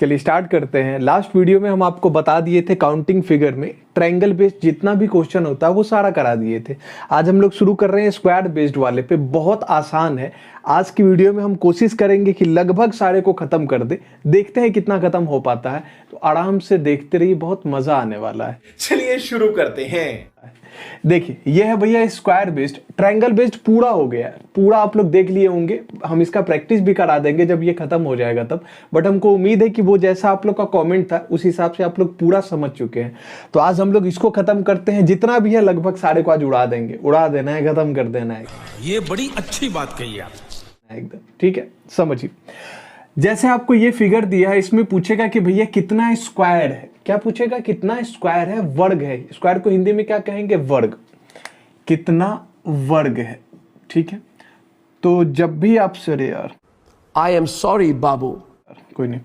चलिए स्टार्ट करते हैं। लास्ट वीडियो में हम आपको बता दिए थे काउंटिंग फिगर में ट्रायंगल बेस्ड जितना भी क्वेश्चन होता है वो सारा करा दिए थे। आज हम लोग शुरू कर रहे हैं स्क्वायर बेस्ड वाले पे। बहुत आसान है। आज की वीडियो में हम कोशिश करेंगे कि लगभग सारे को खत्म कर दे। देखते हैं कितना खत्म हो पाता है, तो आराम से देखते रहिए, बहुत मजा आने वाला है। चलिए शुरू करते हैं। देखिए ये है भैया स्क्वायर बेस्ड। ट्रायंगल बेस्ड पूरा हो गया है, पूरा आप लोग देख लिए होंगे। हम इसका प्रैक्टिस भी करा देंगे जब ये खत्म हो जाएगा तब। बट हमको उम्मीद है कि वो जैसा आप लोग का कमेंट था उस हिसाब से आप लोग पूरा समझ चुके हैं। तो आज हम लोग इसको खत्म करते हैं। जितना भी है लगभग सारे को आज उड़ा देंगे। उड़ा देना है, खत्म कर देना है। ये बड़ी अच्छी बात कही आप। एकदम ठीक है, समझिए। जैसे आपको ये फिगर दिया है, इसमें पूछेगा कि भैया कितना स्क्वायर है। क्या पूछेगा? कितना स्क्वायर है, वर्ग है। स्क्वायर को हिंदी में क्या कहेंगे? वर्ग। कितना वर्ग है, ठीक है। तो जब भी आपसे, अरे यार आई एम सॉरी बाबू, कोई नहीं,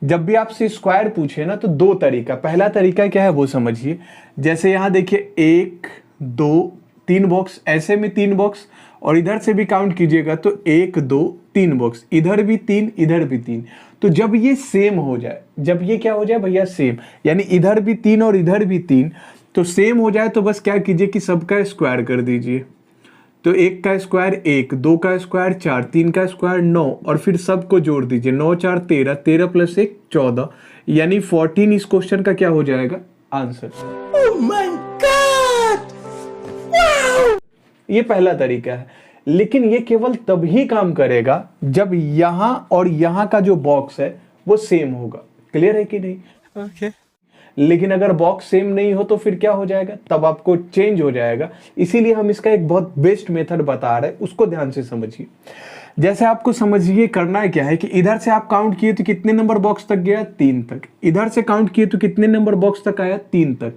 जब भी आपसे स्क्वायर पूछे ना तो दो तरीका। पहला तरीका क्या है वो समझिए। जैसे यहां देखिए 1 2 3 बॉक्स, ऐसे में 3 बॉक्स, और इधर से भी काउंट कीजिएगा तो 1 2 3 बॉक्स, इधर भी 3 इधर भी 3। तो जब ये सेम हो जाए, जब ये क्या हो जाए भैया? सेम, यानी इधर भी 3 और इधर भी 3, तो सेम हो जाए तो बस क्या कीजिए कि सबका स्क्वायर कर दीजिए। तो 1 का स्क्वायर 1, 2 का स्क्वायर 4, 3 का स्क्वायर 9, और फिर सबको जोड़ दीजिए। 9 4 13, 13 + 1 14, यानी 14 इस क्वेश्चन का क्या हो जाएगा? Answer. Oh my God, wow! ये पहला तरीका है, लेकिन ये केवल तभी काम करेगा जब यहां और यहां का जो बॉक्स है वो सेम होगा। क्लियर है कि नहीं? ओके। लेकिन अगर बॉक्स सेम नहीं हो तो फिर क्या हो जाएगा? तब आपको चेंज हो जाएगा। इसीलिए हम इसका एक बहुत बेस्ट मेथड बता रहे हैं, उसको ध्यान से समझिए। जैसे आपको समझिए करना है क्या है कि इधर से आप काउंट किए तो कितने नंबर बॉक्स तक गया? 3 तक। इधर से काउंट किए तो कितने नंबर बॉक्स तक आया? 3 तक।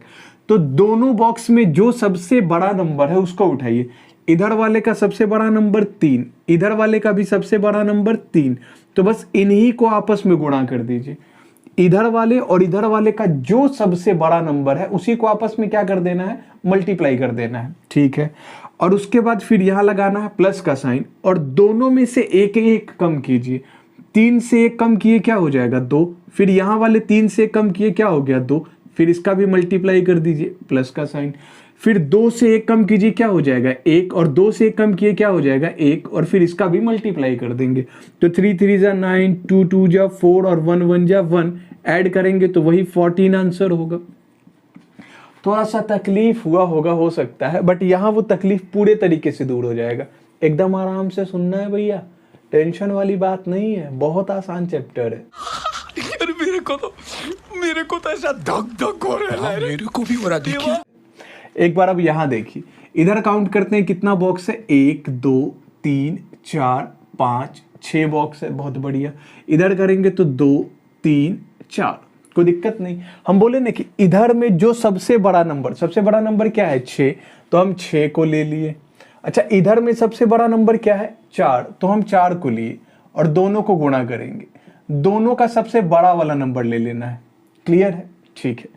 तो दोनों बॉक्स में जो सबसे बड़ा नंबर है उसको उठाइए। इधर वाले का सबसे बड़ा नंबर 3, इधर वाले का भी सबसे बड़ा नंबर 3, तो बस इन्हीं को आपस में गुणा कर दीजिए। इधर वाले और इधर वाले का जो सबसे बड़ा नंबर है उसी को आपस में क्या कर देना है? मल्टीप्लाई कर देना है, ठीक है। और उसके बाद फिर यहां लगाना है प्लस का साइन, और दोनों में से एक एक कम कीजिए। 3 से 1 कम किए क्या हो जाएगा? 2। फिर यहां वाले 3 से 1 कम किए क्या हो गया? 2। फिर इसका भी मल्टीप्लाई कर दीजिए, प्लस का साइन। फिर 2 से 1 कम कीजिए क्या हो जाएगा? 1, और 2 से 1 कम किए क्या हो जाएगा? 1, और फिर इसका भी मल्टीप्लाई कर देंगे। तो 3 3 जा 9, 2 2 जा 4, और 1 1 जा 1, ऐड करेंगे तो वही 14 आंसर होगा। थोड़ा सा तकलीफ हुआ होगा, हो सकता है, बट यहाँ वो तकलीफ पूरे तरीके से दूर हो जाएगा। एकदम आराम से सुनना है भैया, टेंशन वाली बात नहीं है। बहुत आसान चैप्टर है। यार मेरे को तो ऐसा धक धक हो रहा है। मेरे को भी हो रहा। देखिए एक बार अब यहाँ देखिए, इधर काउंट करते हैं कितना बॉक्स है? 1 2 3 4 5 6 बॉक्स है। बहुत बढ़िया। इधर करेंगे तो 2 3 4, कोई दिक्कत नहीं। हम बोले ना कि इधर में जो सबसे बड़ा नंबर क्या है? 6, तो हम 6 को ले लिए। अच्छा, इधर में सबसे बड़ा नंबर क्या है? 4, तो हम 4 को लिए और दोनों को गुणा करेंगे। दोनों का सबसे बड़ा वाला नंबर ले लेना है। क्लियर है? ठीक है।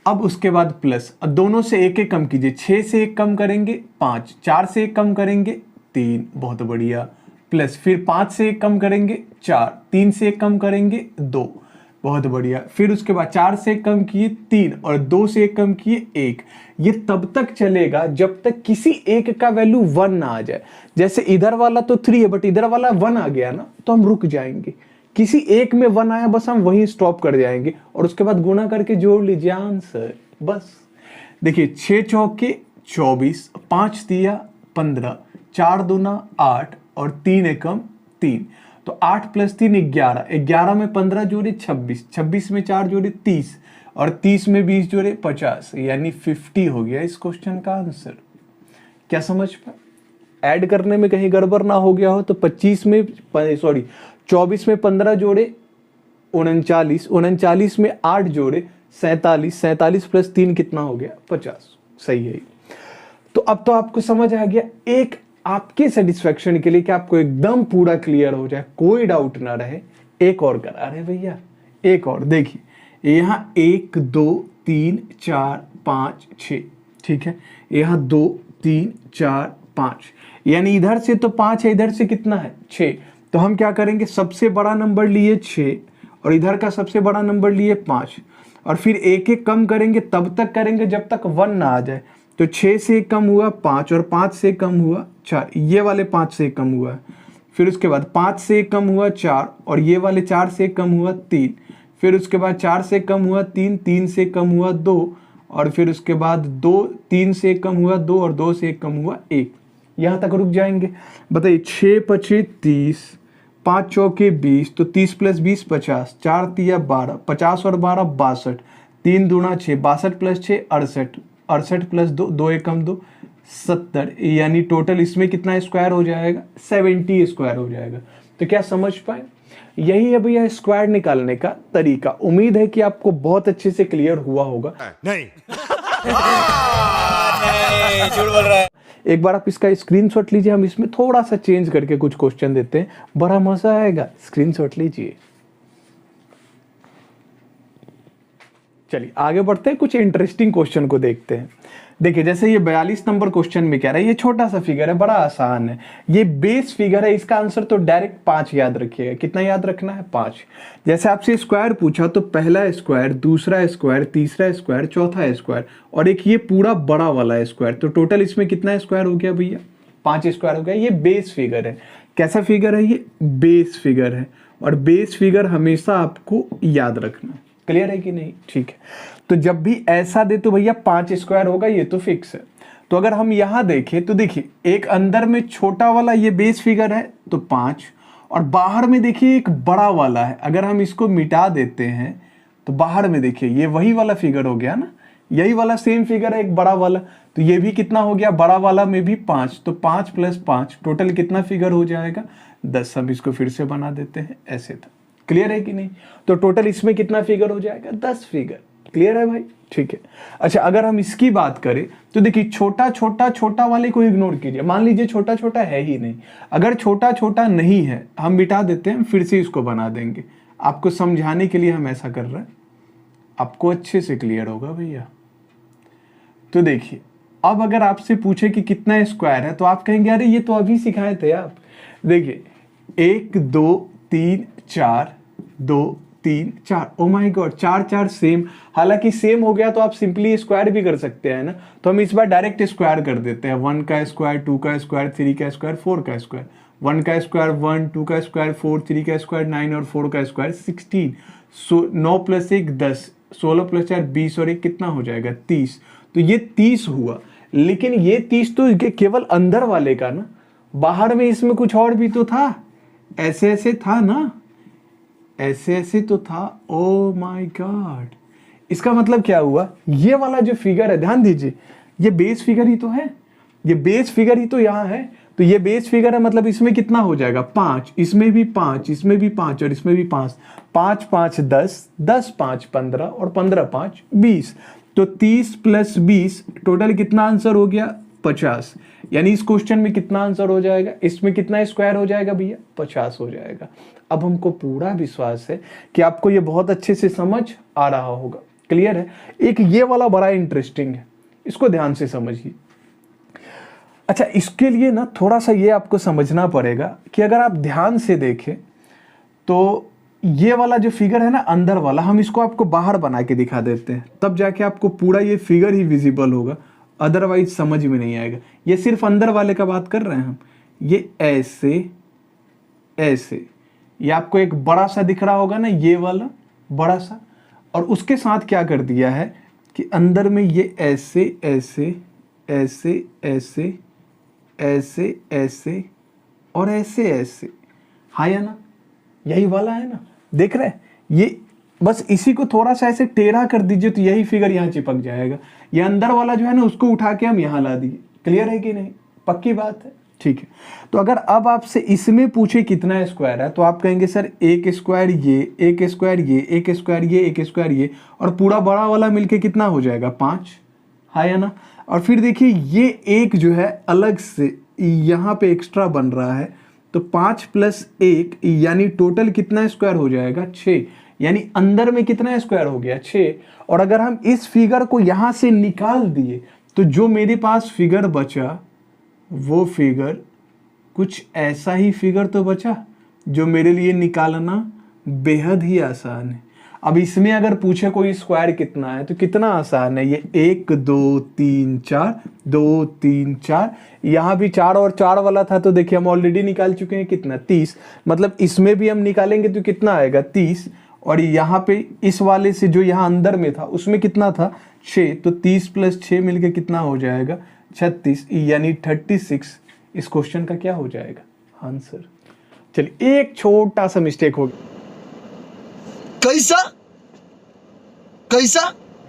अब उसके बाद प्लस, अब दोनों से एक एक कम कीजिए। 6 से 1 कम करेंगे 5, 4 से 1 कम करेंगे 3, बहुत बढ़िया, प्लस फिर 5 से 1 कम करेंगे 4, 3 से 1 कम करेंगे 2, बहुत बढ़िया। फिर उसके बाद 4 से 1 कम किए 3, और 2 से 1 कम किए 1। ये तब तक चलेगा जब तक किसी एक का वैल्यू 1 ना आ जाए। जैसे इधर वाला तो 3 है, बट इधर वाला 1 आ गया ना, तो हम रुक जाएंगे। किसी एक में 1 आया, बस हम वहीं स्टॉप कर जाएंगे, और उसके बाद गुणा करके जोड़ लीजिए आंसर, बस। देखिए 6 चौके 24, 5 तिया 15, 4 दूना 8, और 3 एकम 3, तो 8 + 3 11, 11 में 15 जोड़े 26, 26 में 4 जोड़े 30, और 30 में 20 जोड़े 50, यानी 50 हो गया इस क्वेश्चन का आंसर। क्या समझ पाए? ऐड करने में कहीं गड़बड़ ना हो गया हो तो 24 में 15 जोड़े 39, 39 में 8 जोड़े 47, 47 + 3 कितना हो गया? 50। सही है। तो अब तो आपको समझ आ गया। एक आपके सेटिस्फेक्शन के लिए कि आपको एकदम पूरा क्लियर हो जाए, कोई डाउट ना रहे, एक और करा रहे भैया। एक और देखिए, यहाँ 1 2 3 4 5 6, ठीक है। यहाँ 2 3 4 5, यानी इधर से तो 5 है, इधर से कितना है? 6। तो हम क्या करेंगे? सबसे बड़ा नंबर लिए 6, और इधर का सबसे बड़ा नंबर लिए 5, और फिर एक एक कम करेंगे तब तक करेंगे जब तक 1 ना आ जाए। तो 6 से एक कम हुआ 5, और 5 से कम हुआ 4, ये वाले 5 से कम हुआ है। फिर उसके बाद 5 से कम हुआ 4, और ये वाले 4 से कम हुआ 3। फिर उसके बाद 4 से कम हुआ 3, 3 से कम हुआ 2, और फिर उसके बाद 3 से कम हुआ 2, और 2 से कम हुआ 1। यहाँ तक रुक जाएंगे। बताइए 6 पचे 30, 5 चौके 20, तो 30 प्लस 20 50, 4 तिया 12, 50 और 12 62, 3 दूना 6, 62 प्लस 6 68, 68 प्लस 2, 2 एकम 2 70, यानी टोटल इसमें कितना स्क्वायर हो जाएगा? 70 स्क्वायर हो जाएगा। तो क्या समझ पाए? यही है भैया स्क्वायर निकालने का तरीका। उम्मीद है कि आपको बहुत अच्छे से क्लियर हुआ होगा। नहीं झूठ बोल रहा है। एक बार आप इसका स्क्रीनशॉट लीजिए, हम इसमें थोड़ा सा चेंज करके कुछ क्वेश्चन देते हैं, बड़ा मजा आएगा। स्क्रीनशॉट लीजिए। चलिए आगे बढ़ते हैं, कुछ इंटरेस्टिंग क्वेश्चन को देखते हैं। देखिए जैसे ये 42 नंबर क्वेश्चन में कह रहा है, ये छोटा सा फिगर है, बड़ा आसान है, ये बेस फिगर है, इसका आंसर तो डायरेक्ट 5 याद रखिएगा। कितना याद रखना है? 5। जैसे आपसे स्क्वायर पूछा तो पहला स्क्वायर, दूसरा स्क्वायर, तीसरा स्क्वायर, चौथा स्क्वायर, और एक ये पूरा बड़ा वाला स्क्वायर। तो टोटल इसमें कितना स्क्वायर हो गया भैया? 5 स्क्वायर हो गया। ये बेस फिगर है। कैसा फिगर है? ये बेस फिगर है, और बेस फिगर हमेशा आपको याद रखना। क्लियर है कि नहीं? ठीक है। तो जब भी ऐसा दे तो भैया 5 स्क्वायर होगा, ये तो फिक्स है। तो अगर हम यहां देखें तो देखिए एक अंदर में छोटा वाला ये बेस फिगर है तो 5, और बाहर में देखिए एक बड़ा वाला है। अगर हम इसको मिटा देते हैं तो बाहर में देखिए ये वही वाला फिगर हो गया ना, यही वाला सेम फिगर है एक बड़ा वाला। तो ये भी कितना हो गया? बड़ा वाला में भी 5, तो 5 प्लस 5 टोटल कितना फिगर हो जाएगा? 10। हम इसको फिर से बना देते हैं, ऐसे था। क्लियर है कि नहीं? तो टोटल इसमें कितना फिगर हो जाएगा? 10 फिगर। क्लियर है भाई? ठीक है। अच्छा अगर हम इसकी बात करें तो देखिए छोटा छोटा छोटा वाले को इग्नोर कीजिए। मान लीजिए छोटा छोटा है ही नहीं। अगर छोटा छोटा नहीं है हम मिटा देते हैं, फिर से इसको बना देंगे। आपको समझाने के लिए हम ऐसा कर रहे हैं, आपको अच्छे से क्लियर होगा भैया। तो देखिए अब अगर आपसे पूछे कि कितना स्क्वायर है तो आप कहेंगे अरे ये तो अभी सिखाए थे आप। देखिए 1 2 3 4, 2 3 4, ओ माय गॉड 4 4 सेम। हालांकि सेम हो गया तो आप सिंपली स्क्वायर भी कर सकते हैं ना, तो हम इस बार डायरेक्ट स्क्वायर कर देते हैं। 1 का स्क्वायर, 2 का स्क्वायर, 3 का स्क्वायर, 4 का स्क्वायर। 1 का स्क्वायर 1, 2 का स्क्वायर 4, 3 का स्क्वायर 9, और 4 का स्क्वायर 16। 9 प्लस 1 10, 16 प्लस 4 20, और 1 कितना हो जाएगा? 30। तो ये 30 हुआ, लेकिन ये 30 तो केवल अंदर वाले का ना, बाहर में इसमें कुछ और भी तो था। ऐसे ऐसे था ना, ऐसे ऐसे तो था। ओ माय गॉड, इसका मतलब क्या हुआ? ये वाला जो फिगर है, ध्यान दीजिए, ये बेस फिगर ही तो है, ये बेस फिगर ही तो यहाँ है। तो ये बेस फिगर है, मतलब इसमें कितना हो जाएगा? 5, इसमें भी 5, इसमें भी 5, और इसमें भी 5। 5 5 10, 10 5 15, और 15 5 20। तो 30 प्लस 20 टोटल कितना आंसर हो गया? 50। यानी इस क्वेश्चन में कितना आंसर हो जाएगा? इसमें कितना स्क्वायर हो जाएगा भैया? 50 हो जाएगा। अब हमको पूरा विश्वास है कि आपको ये बहुत अच्छे से समझ आ रहा होगा। क्लियर है? एक ये वाला बड़ा इंटरेस्टिंग है, इसको ध्यान से समझिए। अच्छा इसके लिए ना थोड़ा सा ये आपको समझना पड़ेगा कि अगर आप ध्यान से देखें तो ये वाला जो फिगर है ना अंदर वाला, हम इसको आपको बाहर बना के दिखा देते हैं, तब जाके आपको पूरा ये फिगर ही विजिबल होगा, अदरवाइज समझ में नहीं आएगा। ये सिर्फ अंदर वाले का बात कर रहे हैं हम। ये ऐसे ऐसे, ये आपको एक बड़ा सा दिख रहा होगा ना, ये वाला बड़ा सा, और उसके साथ क्या कर दिया है कि अंदर में ये ऐसे ऐसे ऐसे ऐसे ऐसे ऐसे और ऐसे ऐसे, हाँ या ना? यही वाला है ना, देख रहे हैं? ये बस इसी को थोड़ा सा ऐसे टेढ़ा कर दीजिए तो यही फिगर यहाँ चिपक जाएगा। ये अंदर वाला जो है ना उसको उठा के हम यहाँ ला दिए। क्लियर है कि नहीं? पक्की बात है? ठीक है। तो अगर अब आपसे इसमें पूछे कितना स्क्वायर है तो आप कहेंगे सर 1 स्क्वायर ये, 1 स्क्वायर ये, 1 स्क्वायर ये, 1 स्क्वायर ये, और पूरा बड़ा वाला मिलके कितना हो जाएगा? 5, हाँ या ना? और फिर देखिए ये एक जो है अलग से यहाँ पे एक्स्ट्रा बन रहा है, तो 5 प्लस 1 यानी टोटल कितना स्क्वायर हो जाएगा? 6। यानी अंदर में कितना स्क्वायर हो गया? 6। और अगर हम इस फिगर को यहाँ से निकाल दिए तो जो मेरे पास फिगर बचा वो फिगर कुछ ऐसा ही फिगर तो बचा जो मेरे लिए निकालना बेहद ही आसान है। अब इसमें अगर पूछे कोई स्क्वायर कितना है तो कितना आसान है, ये 1 2 3 4, 2 3 4, यहाँ भी 4 और 4 वाला था तो देखिए हम ऑलरेडी निकाल चुके हैं कितना, 30। मतलब इसमें भी हम निकालेंगे तो कितना आएगा, 30। और यहाँ पे इस वाले से जो यहाँ अंदर में था उसमें कितना था, 6, तो 30 + 6 मिलके कितना हो जाएगा, 36, यानी 36 इस क्वेश्चन का क्या हो जाएगा, आंसर। चलिए एक छोटा सा मिस्टेक हो गया, कैसा कैसा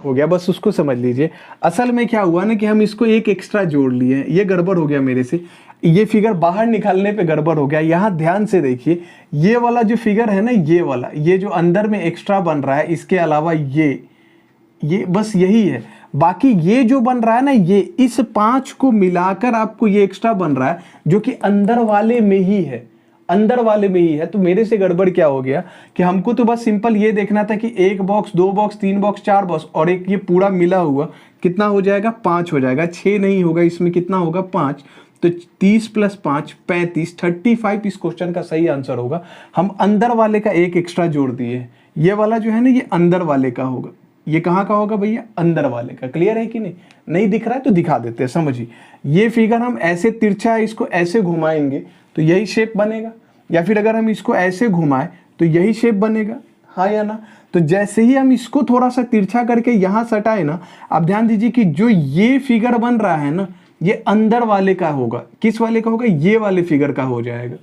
हो गया, बस उसको समझ लीजिए। असल में क्या हुआ ना कि हम इसको एक एक्स्ट्रा जोड़ लिए, ये गड़बड़ हो गया मेरे से, ये फिगर बाहर निकालने पे गड़बड़ हो गया। यहाँ ध्यान से देखिए, ये वाला जो फिगर है ना, ये वाला, ये जो अंदर में एक्स्ट्रा बन रहा है, इसके अलावा ये बस यही है। बाकी ये जो बन रहा है ना, ये इस 5 को मिलाकर आपको ये एक्स्ट्रा बन रहा है जो कि अंदर वाले में ही है, अंदर वाले में ही है। तो मेरे से गड़बड़ क्या हो गया कि हमको तो बस सिंपल ये देखना था कि 1 बॉक्स 2 बॉक्स 3 बॉक्स 4 बॉक्स और एक ये पूरा मिला हुआ कितना हो जाएगा, 5 हो जाएगा, 6 नहीं होगा, इसमें कितना होगा, 5। तो 30 + 5 35, 35 इस क्वेश्चन का सही आंसर होगा। हम अंदर वाले का एक एक्स्ट्रा जोड़ दिए, ये वाला जो है ना, ये अंदर वाले का होगा। ये कहाँ का होगा भैया, अंदर वाले का। क्लियर है कि नहीं, नहीं दिख रहा है तो दिखा देते हैं, समझिए। ये फिगर हम ऐसे तिरछा है, इसको ऐसे घुमाएंगे तो यही शेप बनेगा, या फिर अगर हम इसको ऐसे घुमाएं तो यही शेप बनेगा, हाँ या ना। तो जैसे ही हम इसको थोड़ा सा तिरछा करके यहाँ सटाए ना, आप ध्यान दीजिए कि जो ये फिगर बन रहा है ना, ये अंदर वाले का होगा। किस वाले का होगा, ये वाले फिगर का हो जाएगा।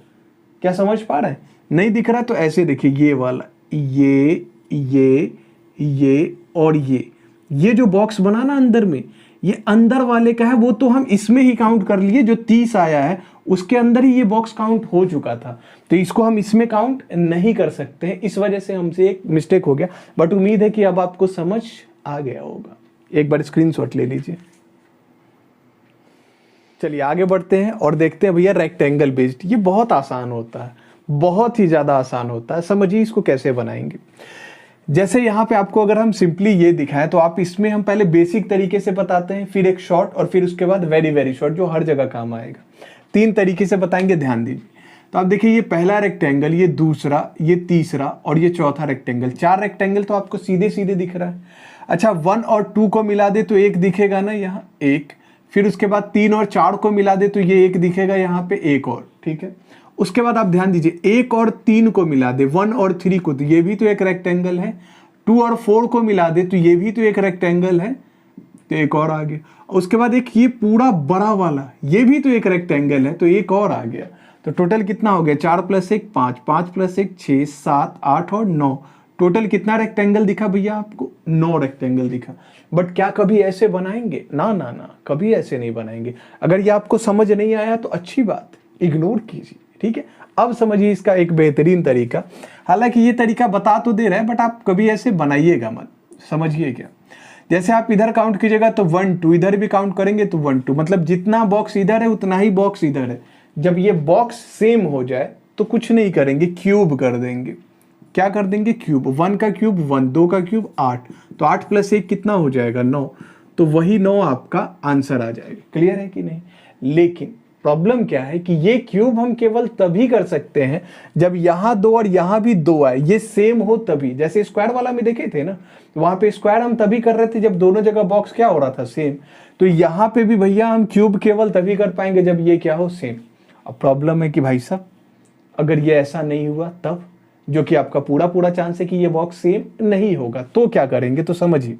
क्या समझ पा रहे हैं, नहीं दिख रहा तो ऐसे देखिए, ये वाला, ये और ये जो बॉक्स बना ना अंदर में, ये अंदर वाले का है। वो तो हम इसमें ही काउंट कर लिए, जो 30 आया है उसके अंदर ही ये बॉक्स काउंट हो चुका था, तो इसको हम इसमें काउंट नहीं कर सकते हैं। इस वजह से हमसे एक मिस्टेक हो गया, बट उम्मीद है कि अब आपको समझ आ गया होगा। एक बार स्क्रीनशॉट ले लीजिए। चलिए आगे बढ़ते हैं और देखते हैं भैया रेक्टेंगल बेस्ड। ये बहुत आसान होता है, बहुत ही ज़्यादा आसान होता है। समझिए इसको कैसे बनाएंगे। जैसे यहाँ पे आपको अगर हम सिंपली ये दिखाएं तो आप इसमें हम पहले बेसिक तरीके से बताते हैं, फिर एक शॉर्ट और फिर उसके बाद वेरी वेरी शॉर्ट, जो हर जगह काम आएगा। 3 तरीके से बताएंगे, ध्यान दीजिए। तो आप देखिए, ये पहला रेक्टेंगल, ये दूसरा, ये तीसरा और ये चौथा रेक्टेंगल। 4 रेक्टेंगल तो आपको सीधे सीधे दिख रहा है। अच्छा, 1 और 2 को मिला दे तो 1 दिखेगा ना, यहाँ 1। फिर उसके बाद 3 और 4 को मिला दे तो ये 1 दिखेगा, यहाँ पे 1 और, ठीक है। उसके बाद आप ध्यान दीजिए, 1 और 3 को मिला दे, 1 और 3 को, तो ये भी तो एक रेक्टेंगल है। 2 और 4 को मिला दे तो ये भी तो एक रेक्टेंगल है, तो एक और आ गया। उसके बाद एक ये पूरा बड़ा वाला, ये भी तो एक रेक्टेंगल है, तो एक और आ गया। तो टोटल कितना हो गया, 4 + 1 5, 5 + 1 6 7 8 और 9। टोटल कितना रेक्टेंगल दिखा भैया आपको, 9 रेक्टेंगल दिखा। बट क्या कभी ऐसे बनाएंगे, ना ना ना, कभी ऐसे नहीं बनाएंगे। अगर ये आपको समझ नहीं आया तो अच्छी बात, इग्नोर कीजिए, ठीक है। अब समझिए इसका एक बेहतरीन तरीका। हालांकि ये तरीका बता तो दे रहा है, बट आप कभी ऐसे बनाइएगा मत। समझिए क्या, जैसे आप इधर काउंट कीजिएगा तो 1 2, इधर भी काउंट करेंगे तो 1 2, मतलब जितना बॉक्स इधर है उतना ही बॉक्स इधर है। जब ये बॉक्स सेम हो जाए तो कुछ नहीं करेंगे, क्यूब कर देंगे। क्या कर देंगे, क्यूब। 1 का क्यूब 1, 2 का क्यूब 8, तो 8 + 1 कितना हो जाएगा, 9। तो वही 9 आपका आंसर आ जाएगा। क्लियर है कि नहीं। लेकिन प्रॉब्लम क्या है कि ये क्यूब हम केवल तभी कर सकते हैं जब यहाँ 2 और यहाँ भी 2 आए, ये सेम हो तभी। जैसे स्क्वायर वाला में देखे थे ना, वहां पे स्क्वायर हम तभी कर रहे थे जब दोनों जगह बॉक्स क्या हो रहा था, सेम। तो यहाँ पे भी भैया हम क्यूब केवल तभी कर पाएंगे जब ये क्या हो, सेम। अब प्रॉब्लम है कि भाई साहब अगर ये ऐसा नहीं हुआ तब, जो कि आपका पूरा पूरा चांस है कि ये बॉक्स सेम नहीं होगा, तो क्या करेंगे। तो समझिए,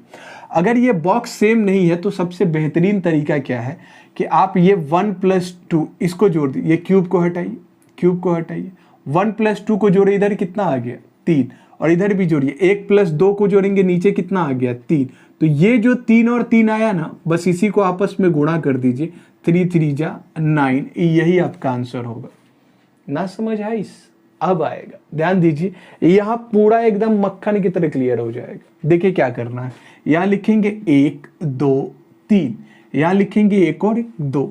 अगर ये बॉक्स सेम नहीं है तो सबसे बेहतरीन तरीका क्या है कि आप ये 1 + 2 इसको जोड़ दीजिए, ये क्यूब को हटाइए, क्यूब को हटाइए, 1 + 2 को जोड़े, इधर कितना आ गया, 3, और इधर भी जोड़िए, 1 + 2 को जोड़ेंगे, नीचे कितना आ गया, 3। तो ये जो 3 और 3 आया ना, बस इसी को आपस में गुणा कर दीजिए, 3 3 जा 9, यही आपका आंसर होगा। ना समझ आई, अब आएगा, ध्यान दीजिए। यहाँ पूरा एकदम मक्खन की तरह क्लियर हो जाएगा। देखिए क्या करना है, यहाँ लिखेंगे 1 2 3, यहाँ लिखेंगे 1 और 2,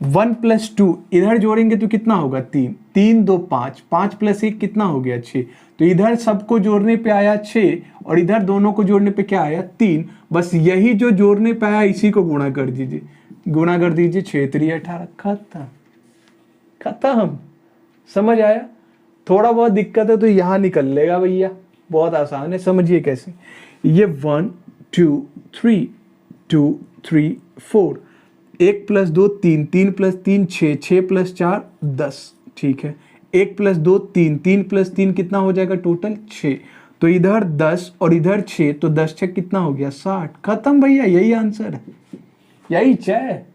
1 + 2 इधर जोड़ेंगे तो कितना होगा, 3, 3 2 5, 5 + 1 कितना हो गया, 6। तो इधर सबको जोड़ने पे आया 6 और इधर दोनों को जोड़ने पे क्या आया, 3। बस यही जो जोड़ने पे आया इसी को गुणा कर दीजिए, गुणा कर दीजिए, 6 3 18, खत्म, खत्म। समझ आया। थोड़ा बहुत दिक्कत है तो यहाँ निकल लेगा भैया, बहुत आसान है, समझिए कैसे। ये 1 2 3 2 3 4, 1 + 2 3, 3 + 3 6, 6 + 4 10, ठीक है। 1 + 2 3, 3 + 3 कितना हो जाएगा टोटल 6, तो इधर 10 और इधर 6, तो 10 6 कितना हो गया 60, खत्म भैया, यही आंसर है, यही है।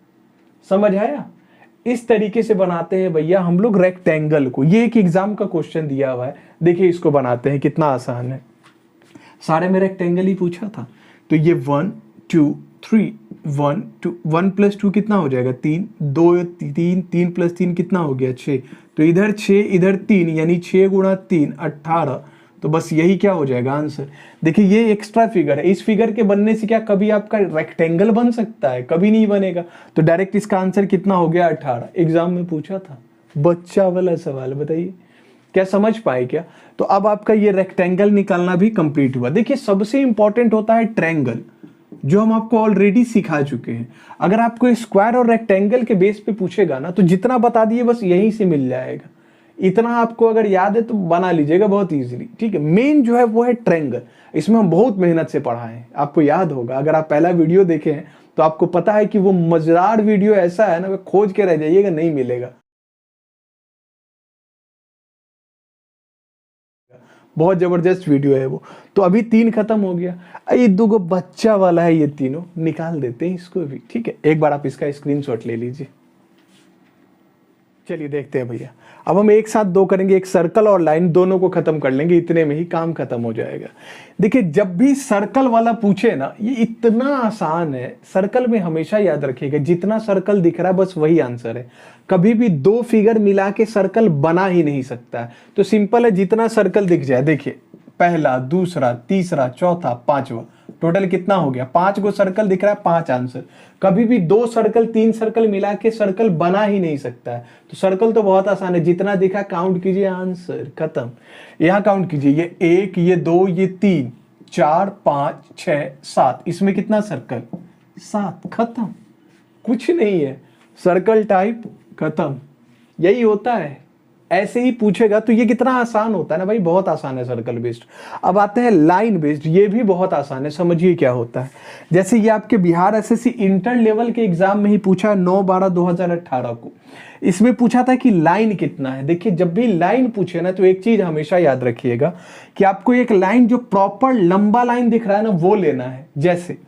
समझ आया? इस तरीके से बनाते हैं भैया हम लोग रेक्टेंगल को। ये एक एग्जाम का क्वेश्चन दिया हुआ है, देखिए इसको बनाते हैं, कितना आसान है। सारे में रेक्टेंगल ही पूछा था, तो ये 1 2 3 1 2, 1 + 2 कितना हो जाएगा 3, 2 3, 3 + 3 कितना हो गया 6, तो इधर 6 इधर 3, यानी 6 × 3 18, तो बस यही क्या हो जाएगा आंसर। देखिए ये एक्स्ट्रा फिगर है, इस फिगर के बनने से क्या कभी आपका रेक्टेंगल बन सकता है? कभी नहीं बनेगा, तो डायरेक्ट इसका आंसर कितना हो गया 18। एग्जाम में पूछा था, बच्चा वाला सवाल, बताइए क्या समझ पाए क्या? तो अब आपका ये रेक्टेंगल निकालना भी कंप्लीट हुआ। देखिए सबसे इंपॉर्टेंट होता है ट्रायंगल, जो हम आपको ऑलरेडी सिखा चुके हैं। अगर आपको स्क्वायर और रेक्टेंगल के बेस पे पूछेगा ना, तो जितना बता दिए बस यहीं से मिल जाएगा। इतना आपको अगर याद है तो बना लीजिएगा बहुत इजीली, ठीक है। मेन जो है वो है ट्रायंगल, इसमें हम बहुत मेहनत से पढ़ाए हैं, आपको याद होगा। अगर आप पहला वीडियो देखे हैं तो आपको पता है कि वो मजेदार वीडियो ऐसा है ना, खोज के रह जाइएगा, नहीं मिलेगा। बहुत जबरदस्त वीडियो है वो। तो अभी 3 खत्म हो गया, ये 2 बच्चा वाला है, ये तीनों निकाल देते हैं इसको भी, ठीक है। एक बार आप इसका स्क्रीनशॉट ले लीजिए। चलिए देखते हैं भैया, अब हम एक साथ 2 करेंगे, एक सर्कल और लाइन, दोनों को खत्म कर लेंगे, इतने में ही काम खत्म हो जाएगा। देखिए जब भी सर्कल वाला पूछे ना, ये इतना आसान है, सर्कल में हमेशा याद रखिएगा जितना सर्कल दिख रहा है बस वही आंसर है। कभी भी 2 फिगर मिला के सर्कल बना ही नहीं सकता है। तो सिंपल है, जितना सर्कल दिख जाए, देखिए पहला, दूसरा, तीसरा, चौथा, 5वां, टोटल कितना हो गया 5 गो सर्कल दिख रहा है, 5 आंसर। कभी भी 2 सर्कल 3 सर्कल मिला के सर्कल बना ही नहीं सकता है। तो सर्कल तो बहुत आसान है, जितना दिखा काउंट कीजिए, आंसर खत्म। यहां काउंट कीजिए, ये 1, ये 2, ये 3 4 5 6 7, इसमें कितना सर्कल 7, खत्म, कुछ नहीं है, सर्कल टाइप खत्म। यही होता है, ऐसे ही पूछेगा तो ये कितना आसान होता है ना भाई, बहुत आसान है सर्कल बेस्ड। अब आते हैं लाइन बेस्ड, ये भी बहुत आसान है, समझिए क्या होता है। जैसे ये आपके बिहार एसएससी इंटर लेवल के एग्जाम में ही पूछा 9/12/2018 को। इसमें पूछा था कि लाइन कितना है। देखिए जब भी लाइन पूछे ना, तो एक चीज हमेशा याद रखिएगा कि आपको एक लाइन जो प्रॉपर लंबा लाइन दिख रहा है ना, वो लेना है। जैसे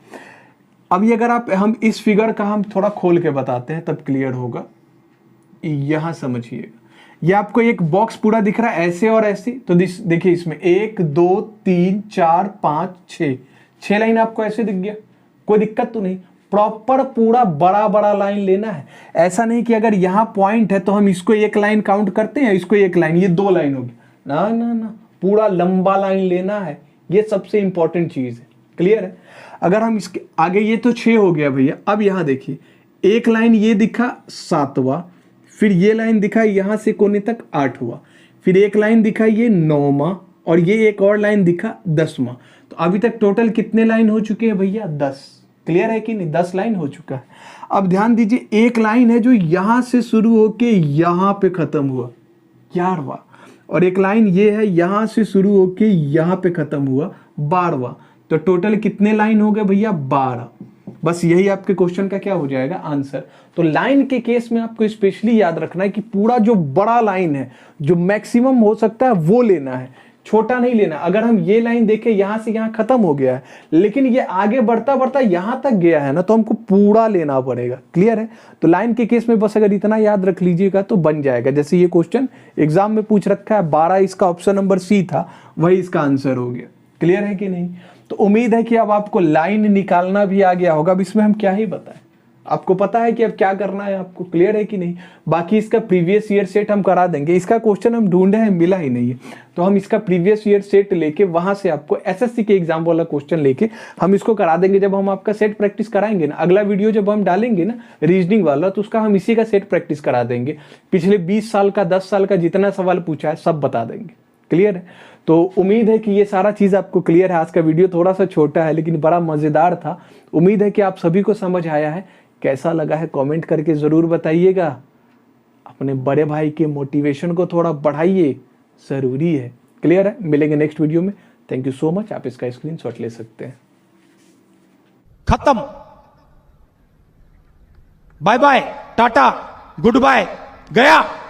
अभी अगर हम इस फिगर का हम थोड़ा खोल के बताते हैं तब क्लियर होगा, यहां समझिएगा। ये आपको एक बॉक्स पूरा दिख रहा है ऐसे और ऐसे, तो देखिए इसमें 1 2 3 4 5 6 लाइन आपको ऐसे दिख गया, कोई दिक्कत तो नहीं। प्रॉपर पूरा बड़ा बड़ा लाइन लेना है, ऐसा नहीं कि अगर यहां पॉइंट है तो हम इसको एक लाइन काउंट करते हैं, इसको एक लाइन, ये 2 लाइन होगी, ना ना ना, पूरा लंबा लाइन लेना है, ये सबसे इंपॉर्टेंट चीज है। क्लियर है? अगर हम इसके आगे, ये तो 6 हो गया भैया। अब यहां देखिए एक लाइन ये दिखा 7वां, फिर ये लाइन दिखा यहां से कोने तक 8वां, फिर एक लाइन दिखा ये 9वां, और ये एक और लाइन दिखा 10वां। तो अभी तक टोटल कितने लाइन हो चुके हैं भैया 10। क्लियर है कि नहीं? 10 लाइन हो चुका है। अब ध्यान दीजिए, एक लाइन है जो यहां से शुरू होके यहां पे खत्म हुआ 11वां, और एक लाइन ये है यहां से शुरू होके यहां पे खत्म हुआ 12वां। तो टोटल कितने लाइन हो गए भैया 12। बस यही आपके क्वेश्चन का क्या हो जाएगा आंसर। तो लाइन के केस में आपको स्पेशली याद रखना है कि पूरा जो बड़ा लाइन है, जो मैक्सिमम हो सकता है वो लेना है, छोटा नहीं लेना। अगर हम ये लाइन देखें यहां से यहां खत्म हो गया है, लेकिन ये आगे बढ़ता बढ़ता यहां तक गया है ना, तो हमको पूरा लेना पड़ेगा। क्लियर है? तो लाइन के केस में बस अगर इतना याद रख लीजिएगा तो बन जाएगा। जैसे ये क्वेश्चन एग्जाम में पूछ रखा है 12, इसका ऑप्शन नंबर सी था, वही इसका आंसर हो गया। क्लियर है कि नहीं? तो उम्मीद है कि अब आपको लाइन निकालना भी आ गया होगा। अब इसमें हम क्या ही बताएं, आपको पता है कि अब क्या करना है आपको। क्लियर है कि नहीं? बाकी इसका प्रीवियस ईयर सेट हम करा देंगे। इसका क्वेश्चन हम ढूंढे हैं, मिला ही नहीं है, तो हम इसका प्रीवियस ईयर सेट लेके वहां से आपको एसएससी के एग्जाम वाला क्वेश्चन लेके हम इसको करा देंगे। जब हम आपका सेट प्रैक्टिस कराएंगे ना, अगला वीडियो जब हम डालेंगे ना रीजनिंग वाला, तो उसका हम इसी का सेट प्रैक्टिस करा देंगे। पिछले 20 साल का 10 साल का जितना सवाल पूछा है सब बता देंगे। क्लियर है? तो उम्मीद है कि ये सारा चीज आपको क्लियर है। आज का वीडियो थोड़ा सा छोटा है लेकिन बड़ा मजेदार था। उम्मीद है कि आप सभी को समझ आया है। कैसा लगा है कमेंट करके जरूर बताइएगा। अपने बड़े भाई के मोटिवेशन को थोड़ा बढ़ाइए, ज़रूरी है। क्लियर है? मिलेंगे नेक्स्ट वीडियो में। Thank you so much. आप इसका स्क्रीनशॉट ले सकते हैं। खत्म। बाय बाय, टाटा, गुड बाय, गया।